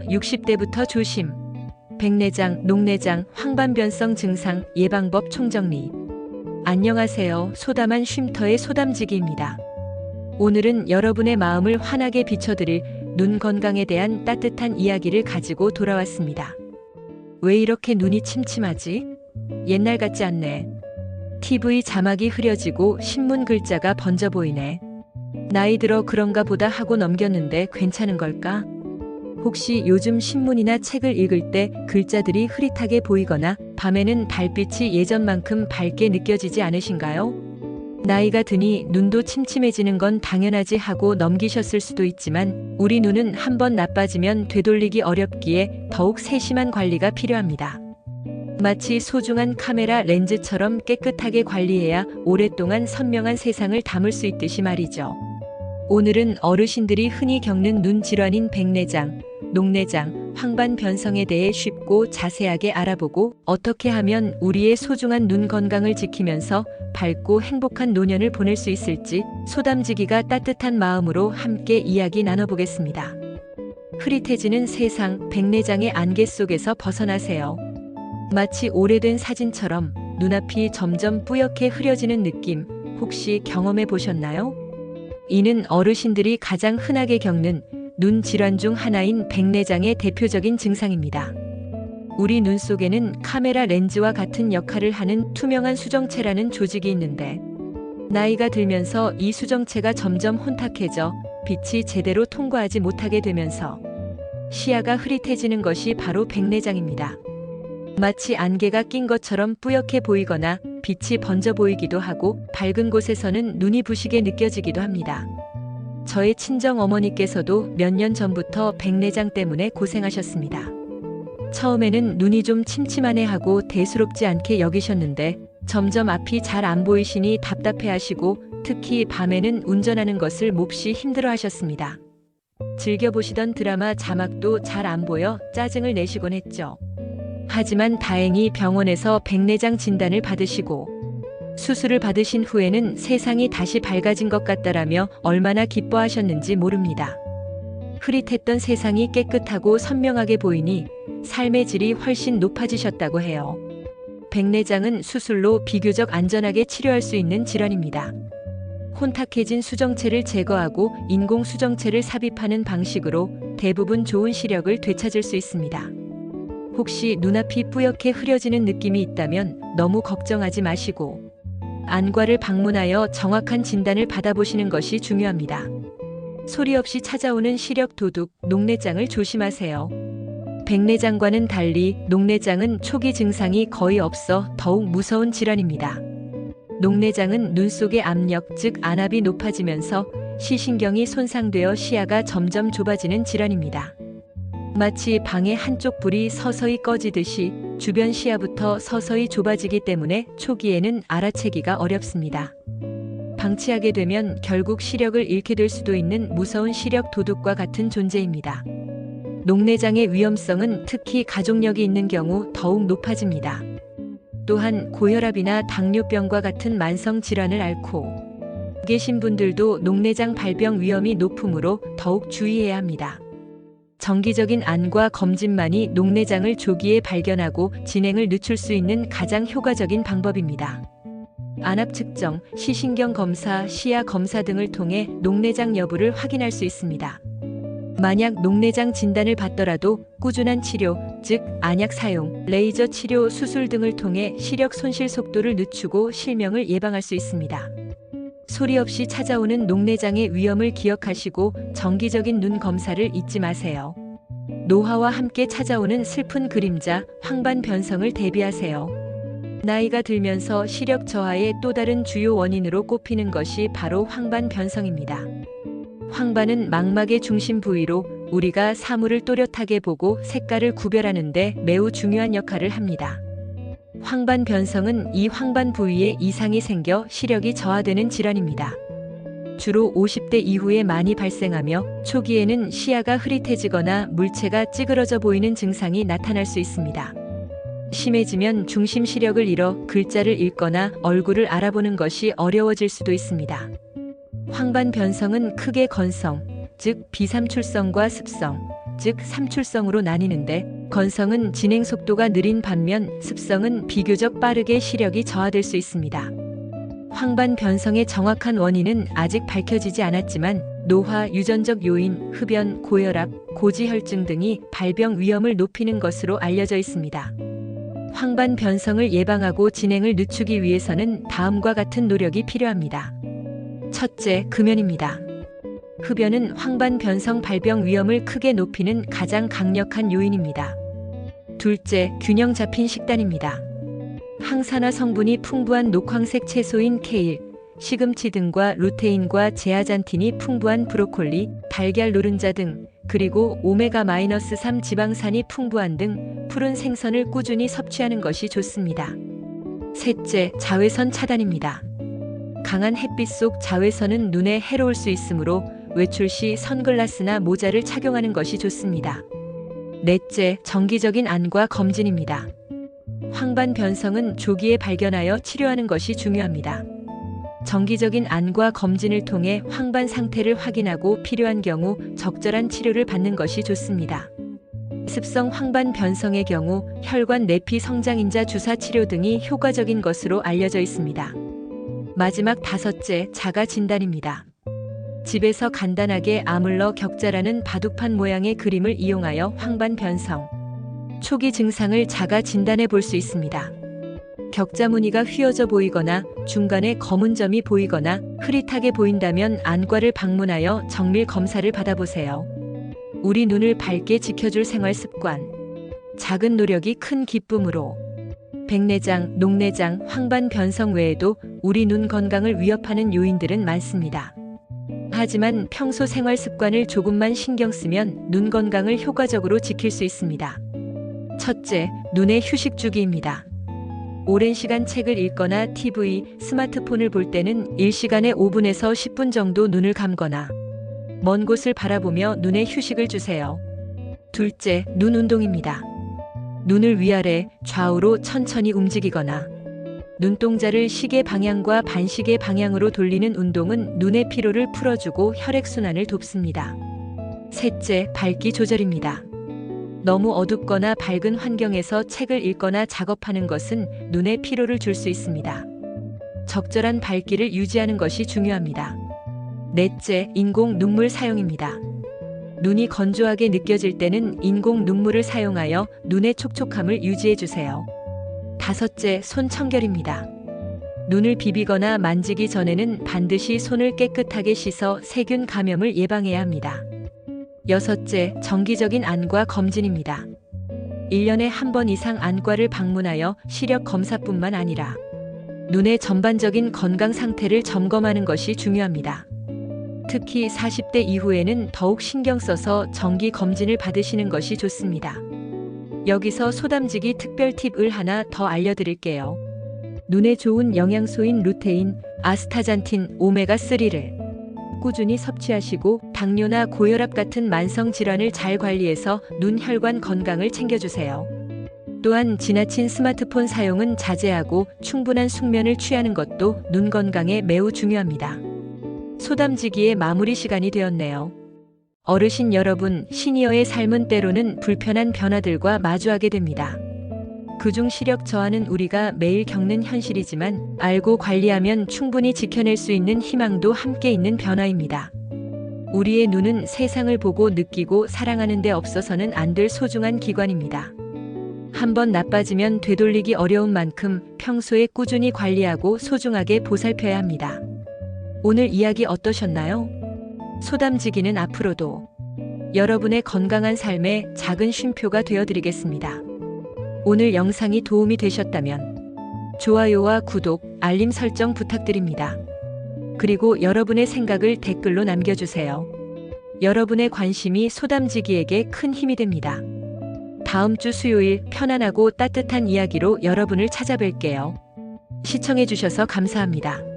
60대부터 조심. 백내장, 녹내장, 황반변성 증상 예방법 총정리. 안녕하세요. 소담한 쉼터의 소담지기입니다. 오늘은 여러분의 마음을 환하게 비춰드릴 눈 건강에 대한 따뜻한 이야기를 가지고 돌아왔습니다. 왜 이렇게 눈이 침침하지? 옛날 같지 않네. TV 자막이 흐려지고 신문 글자가 번져 보이네. 나이 들어 그런가 보다 하고 넘겼는데 괜찮은 걸까? 혹시 요즘 신문이나 책을 읽을 때 글자들이 흐릿하게 보이거나 밤에는 달빛이 예전만큼 밝게 느껴지지 않으신가요? 나이가 드니 눈도 침침해지는 건 당연하지 하고 넘기셨을 수도 있지만 우리 눈은 한번 나빠지면 되돌리기 어렵기에 더욱 세심한 관리가 필요합니다. 마치 소중한 카메라 렌즈처럼 깨끗하게 관리해야 오랫동안 선명한 세상을 담을 수 있듯이 말이죠. 오늘은 어르신들이 흔히 겪는 눈 질환인 백내장, 녹내장, 황반변성에 대해 쉽고 자세하게 알아보고 어떻게 하면 우리의 소중한 눈 건강을 지키면서 밝고 행복한 노년을 보낼 수 있을지 소담지기가 따뜻한 마음으로 함께 이야기 나눠보겠습니다. 흐릿해지는 세상, 백내장의 안개 속에서 벗어나세요. 마치 오래된 사진처럼 눈앞이 점점 뿌옇게 흐려지는 느낌 혹시 경험해 보셨나요? 이는 어르신들이 가장 흔하게 겪는 눈 질환 중 하나인 백내장의 대표적인 증상입니다. 우리 눈 속에는 카메라 렌즈와 같은 역할을 하는 투명한 수정체라는 조직이 있는데 나이가 들면서 이 수정체가 점점 혼탁해져 빛이 제대로 통과하지 못하게 되면서 시야가 흐릿해지는 것이 바로 백내장입니다. 마치 안개가 낀 것처럼 뿌옇게 보이거나 빛이 번져 보이기도 하고 밝은 곳에서는 눈이 부시게 느껴지기도 합니다. 저의 친정 어머니께서도 몇 년 전부터 백내장 때문에 고생하셨습니다. 처음에는 눈이 좀 침침하네 하고 대수롭지 않게 여기셨는데 점점 앞이 잘 안 보이시니 답답해하시고 특히 밤에는 운전하는 것을 몹시 힘들어하셨습니다. 즐겨보시던 드라마 자막도 잘 안 보여 짜증을 내시곤 했죠. 하지만 다행히 병원에서 백내장 진단을 받으시고 수술을 받으신 후에는 세상이 다시 밝아진 것 같다라며 얼마나 기뻐하셨는지 모릅니다. 흐릿했던 세상이 깨끗하고 선명하게 보이니 삶의 질이 훨씬 높아지셨다고 해요. 백내장은 수술로 비교적 안전하게 치료할 수 있는 질환입니다. 혼탁해진 수정체를 제거하고 인공 수정체를 삽입하는 방식으로 대부분 좋은 시력을 되찾을 수 있습니다. 혹시 눈앞이 뿌옇게 흐려지는 느낌이 있다면 너무 걱정하지 마시고 안과를 방문하여 정확한 진단을 받아보시는 것이 중요합니다. 소리 없이 찾아오는 시력 도둑, 녹내장을 조심하세요. 백내장과는 달리 녹내장은 초기 증상이 거의 없어 더욱 무서운 질환입니다. 녹내장은 눈 속의 압력, 즉 안압이 높아지면서 시신경이 손상되어 시야가 점점 좁아지는 질환입니다. 마치 방의 한쪽 불이 서서히 꺼지듯이 주변 시야부터 서서히 좁아지기 때문에 초기에는 알아채기가 어렵습니다. 방치하게 되면 결국 시력을 잃게 될 수도 있는 무서운 시력 도둑과 같은 존재입니다. 녹내장의 위험성은 특히 가족력이 있는 경우 더욱 높아집니다. 또한 고혈압이나 당뇨병과 같은 만성 질환을 앓고 계신 분들도 녹내장 발병 위험이 높으므로 더욱 주의해야 합니다. 정기적인 안과 검진만이 녹내장을 조기에 발견하고 진행을 늦출 수 있는 가장 효과적인 방법입니다. 안압 측정, 시신경 검사, 시야 검사 등을 통해 녹내장 여부를 확인할 수 있습니다. 만약 녹내장 진단을 받더라도 꾸준한 치료, 즉 안약 사용, 레이저 치료, 수술 등을 통해 시력 손실 속도를 늦추고 실명을 예방할 수 있습니다. 소리 없이 찾아오는 녹내장의 위험을 기억하시고 정기적인 눈 검사를 잊지 마세요. 노화와 함께 찾아오는 슬픈 그림자, 황반변성을 대비하세요. 나이가 들면서 시력 저하의 또 다른 주요 원인으로 꼽히는 것이 바로 황반변성입니다. 황반은 망막의 중심 부위로 우리가 사물을 또렷하게 보고 색깔을 구별하는 데 매우 중요한 역할을 합니다. 황반변성은 이 황반 부위에 이상이 생겨 시력이 저하되는 질환입니다. 주로 50대 이후에 많이 발생하며 초기에는 시야가 흐릿해지거나 물체가 찌그러져 보이는 증상이 나타날 수 있습니다. 심해지면 중심 시력을 잃어 글자를 읽거나 얼굴을 알아보는 것이 어려워질 수도 있습니다. 황반 변성은 크게 건성, 즉 비삼출성과 습성, 즉 삼출성으로 나뉘는데 건성은 진행 속도가 느린 반면 습성은 비교적 빠르게 시력이 저하될 수 있습니다. 황반 변성의 정확한 원인은 아직 밝혀지지 않았지만 노화, 유전적 요인, 흡연, 고혈압, 고지혈증 등이 발병 위험을 높이는 것으로 알려져 있습니다. 황반 변성을 예방하고 진행을 늦추기 위해서는 다음과 같은 노력이 필요합니다. 첫째, 금연입니다. 흡연은 황반 변성 발병 위험을 크게 높이는 가장 강력한 요인입니다. 둘째, 균형 잡힌 식단입니다. 항산화 성분이 풍부한 녹황색 채소인 케일, 시금치 등과 루테인과 제아잔틴이 풍부한 브로콜리, 달걀 노른자 등, 그리고 오메가-3 지방산이 풍부한 등 푸른 생선을 꾸준히 섭취하는 것이 좋습니다. 셋째, 자외선 차단입니다. 강한 햇빛 속 자외선은 눈에 해로울 수 있으므로 외출 시 선글라스나 모자를 착용하는 것이 좋습니다. 넷째, 정기적인 안과 검진입니다. 황반 변성은 조기에 발견하여 치료하는 것이 중요합니다. 정기적인 안과 검진을 통해 황반 상태를 확인하고 필요한 경우 적절한 치료를 받는 것이 좋습니다. 습성 황반 변성의 경우 혈관 내피 성장인자 주사 치료 등이 효과적인 것으로 알려져 있습니다. 마지막 다섯째, 자가 진단입니다. 집에서 간단하게 아물러 격자라는 바둑판 모양의 그림을 이용하여 황반 변성 초기 증상을 자가 진단해 볼 수 있습니다. 격자 무늬가 휘어져 보이거나 중간에 검은 점이 보이거나 흐릿하게 보인다면 안과를 방문하여 정밀 검사를 받아보세요. 우리 눈을 밝게 지켜줄 생활 습관. 작은 노력이 큰 기쁨으로. 백내장, 녹내장, 황반 변성 외에도 우리 눈 건강을 위협하는 요인들은 많습니다. 하지만 평소 생활 습관을 조금만 신경 쓰면 눈 건강을 효과적으로 지킬 수 있습니다. 첫째, 눈의 휴식 주기입니다. 오랜 시간 책을 읽거나 TV, 스마트폰을 볼 때는 1시간에 5분에서 10분 정도 눈을 감거나 먼 곳을 바라보며 눈에 휴식을 주세요. 둘째, 눈 운동입니다. 눈을 위아래, 좌우로 천천히 움직이거나 눈동자를 시계 방향과 반시계 방향으로 돌리는 운동은 눈의 피로를 풀어주고 혈액순환을 돕습니다. 셋째, 밝기 조절입니다. 너무 어둡거나 밝은 환경에서 책을 읽거나 작업하는 것은 눈에 피로를 줄 수 있습니다. 적절한 밝기를 유지하는 것이 중요합니다. 넷째, 인공 눈물 사용입니다. 눈이 건조하게 느껴질 때는 인공 눈물을 사용하여 눈의 촉촉함을 유지해 주세요. 다섯째, 손 청결입니다. 눈을 비비거나 만지기 전에는 반드시 손을 깨끗하게 씻어 세균 감염을 예방해야 합니다. 여섯째, 정기적인 안과 검진입니다. 1년에 한 번 이상 안과를 방문하여 시력 검사뿐만 아니라 눈의 전반적인 건강 상태를 점검하는 것이 중요합니다. 특히 40대 이후에는 더욱 신경 써서 정기 검진을 받으시는 것이 좋습니다. 여기서 소담지기 특별 팁을 하나 더 알려드릴게요. 눈에 좋은 영양소인 루테인, 아스타잔틴, 오메가3를 꾸준히 섭취하시고 당뇨나 고혈압 같은 만성 질환을 잘 관리해서 눈 혈관 건강을 챙겨주세요. 또한 지나친 스마트폰 사용은 자제하고 충분한 숙면을 취하는 것도 눈 건강에 매우 중요합니다. 소담지기의 마무리 시간이 되었네요. 어르신 여러분, 시니어의 삶은 때로는 불편한 변화들과 마주하게 됩니다. 그중 시력 저하는 우리가 매일 겪는 현실이지만 알고 관리하면 충분히 지켜낼 수 있는 희망도 함께 있는 변화입니다. 우리의 눈은 세상을 보고 느끼고 사랑하는 데 없어서는 안 될 소중한 기관입니다. 한번 나빠지면 되돌리기 어려운 만큼 평소에 꾸준히 관리하고 소중하게 보살펴야 합니다. 오늘 이야기 어떠셨나요? 소담지기는 앞으로도 여러분의 건강한 삶에 작은 쉼표가 되어드리겠습니다. 오늘 영상이 도움이 되셨다면 좋아요와 구독, 알림 설정 부탁드립니다. 그리고 여러분의 생각을 댓글로 남겨주세요. 여러분의 관심이 소담지기에게 큰 힘이 됩니다. 다음 주 수요일 편안하고 따뜻한 이야기로 여러분을 찾아뵐게요. 시청해주셔서 감사합니다.